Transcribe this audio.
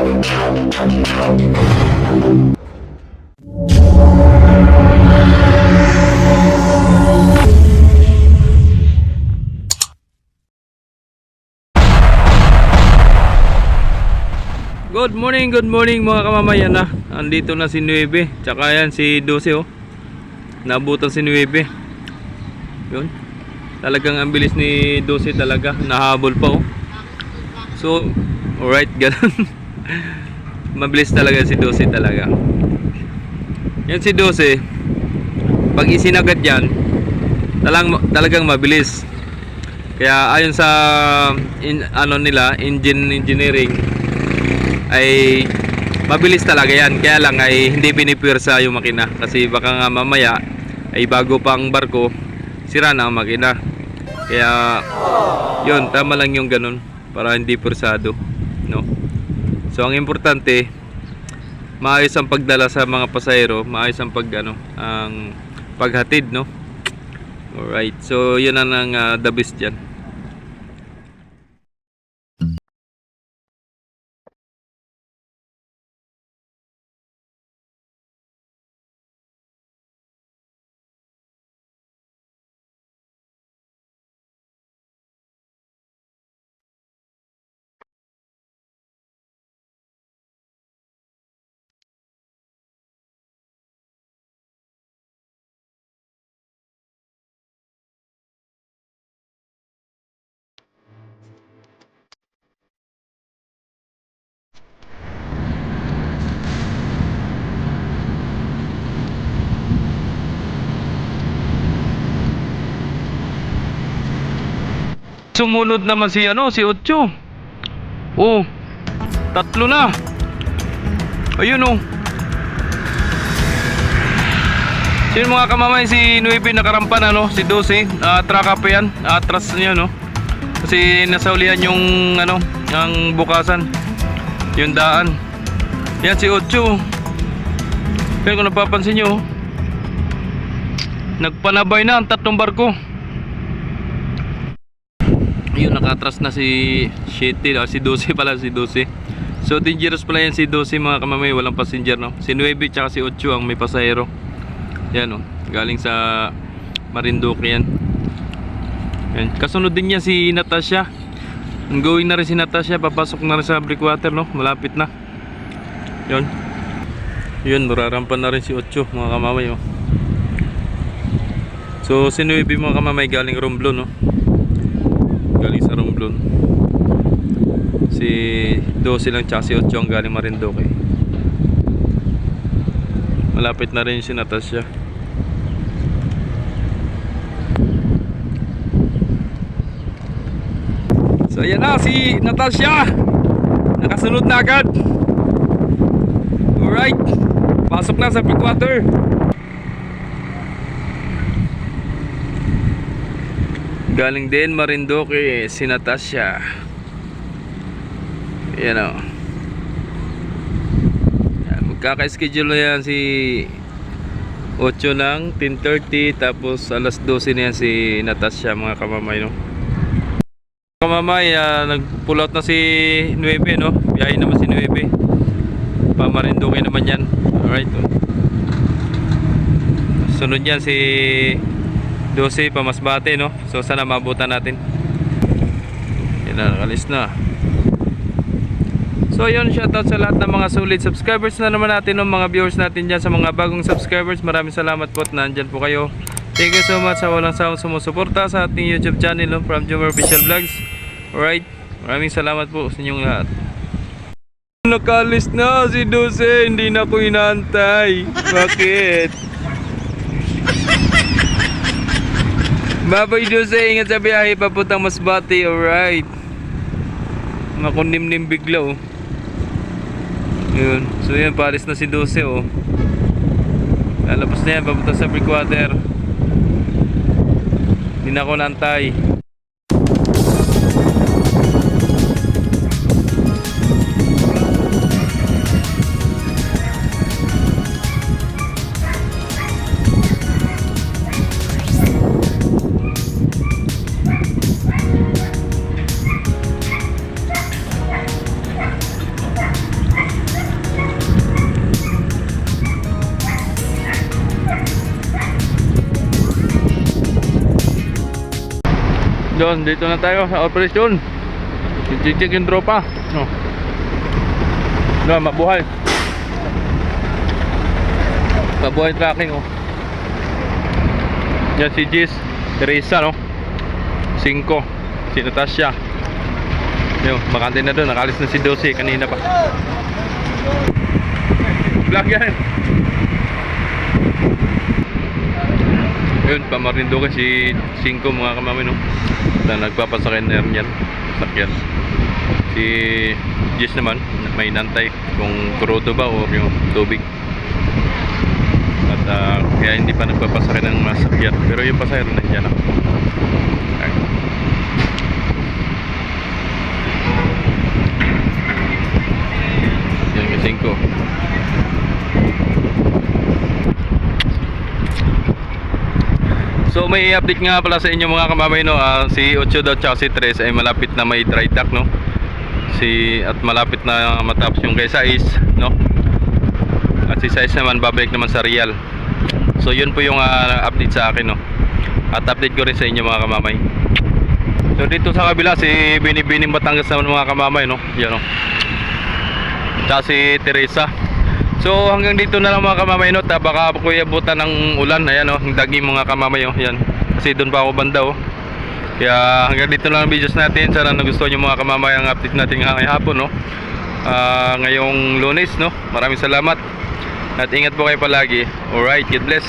Good morning mga kamamayan na. Andito na si Nueve, tsaka yan si 12 oh. Nabutan si Nueve. Yun. Talagang ang bilis ni 12 talaga, nahabol pa oh. So, alright, ganun. Mabilis talaga si 12 talaga. Yan si 12. Pag isinagad yan, talagang mabilis. Kaya ayon sa engine engineering ay mabilis talaga yan. Kaya lang ay hindi pinipwersa yung makina, kasi baka nga mamaya ay bago pang barko sira na ang makina. Kaya yun, tama lang yung ganun para hindi pwersado, no? So ang importante, maayos ang pagdala sa mga pasahero, maayos ang ang paghatid, no? Alright, so yun ang the best dyan. Sumunod naman si si Ocho. Oh, tatlo na. Ayun oh. Sino mga kamamay, si Nueve nakarampan si 12. Traka pa yan. Atras niya no. Kasi nasaulian yung ang bukasan. Yung daan. Yan si Ocho. Kaya kung napapansin nyo, nagpanabay na ang tatlong barko. Yun, nakatras na si 7, si 12 pala, si 12. So dangerous pala yan si 12 mga kamamay, walang passenger no. Si 9 tsaka si 8 ang may pasahero. Yan galing sa Marinduque yan. Yan. Kasunod din niya si Natasha. Going na rin si Natasha, papasok na rin sa breakwater no, malapit na. Yun, mararampan na rin si 8 mga kamamay oh. So si 9 mga kamamay galing Romblon no. Galing sa Romblon. Si 12 lang tsaka si 8 ang galing Marinduque. Malapit na rin si Natasha. So yan na si Natasha, nakasunod na agad. Alright, pasok na sa breakwater. Galing din Marinduque si Natasha. Yan o. Magkaka-schedule na yan si 8 ng 10:30. Tapos alas 12 na yan si Natasha mga kamamay no. Kamamay, nag-pull out na si 9 no. Biyahe naman si 9 pa Marinduque naman yan. Alright oh. Sunod yan si 12 pa Masbate no. So sana mabutan natin. Yan na, nakalis na. So yun, shoutout sa lahat ng mga solid subscribers na naman natin, mga viewers natin dyan. Sa mga bagong subscribers, maraming salamat po at nandyan po kayo. Thank you so much sa walang sawang sumusuporta sa ating YouTube channel from Jomar Official Vlogs. Alright, maraming salamat po sa inyong lahat. Nakalis na si 12, hindi na ko inaantay. Bakit? Babay 12, ingat sa biyahe papuntang Masbate. Alright, makundimdim bigla oh. Yun. So yun, paris na si 12 oh. Lalabas na yan papunta sa breakwater. Hindi na ako naantay. Doon, dito na tayo sa operasyon. Chichik yung tropa. No. Doon, mabuhay. Mabuhay tracking, oh. Yan si Jis, Teresa, no. 5, si Natasha. Yun, bakante na doon. Nakalis na si 12 kanina pa. Vlog yan. Yun, pamarindugan si 5 mga kamami, no. Na nagpapasakay na yan. Sakyan. Si Jis naman, may nantay kung kurudo ba o yung tubig. At kaya hindi pa nagpapasakay ng masakyan. Pero yung pasahero nandiyan na. Okay. Yan yung 5. So may update nga pala sa inyo mga kamamay, no. Si 8 daw tsaka si 3 ay malapit na may dry dock, no. At malapit na matapos yung kay Sais, no. At si Sais naman babalik naman sa Real. So yun po yung update sa akin, no. At update ko rin sa inyo mga kamamay. So dito sa kabila si Binibining Batangas naman mga kamamay, no. Yan, no. Tsaka si Teresa. So hanggang dito na lang mga kamamay, no. Baka kuya buta ng ulan. Ayan, no. Ang daging mga kamamay, oh. Yan. Kasi doon pa ako banda, oh. Kaya hanggang dito lang ang videos natin. Sana nagustuhan nyo mga kamamay ang update natin ngayong hapon, no. Ngayong Lunes, no. Maraming salamat. At ingat po kayo palagi. Alright, God bless.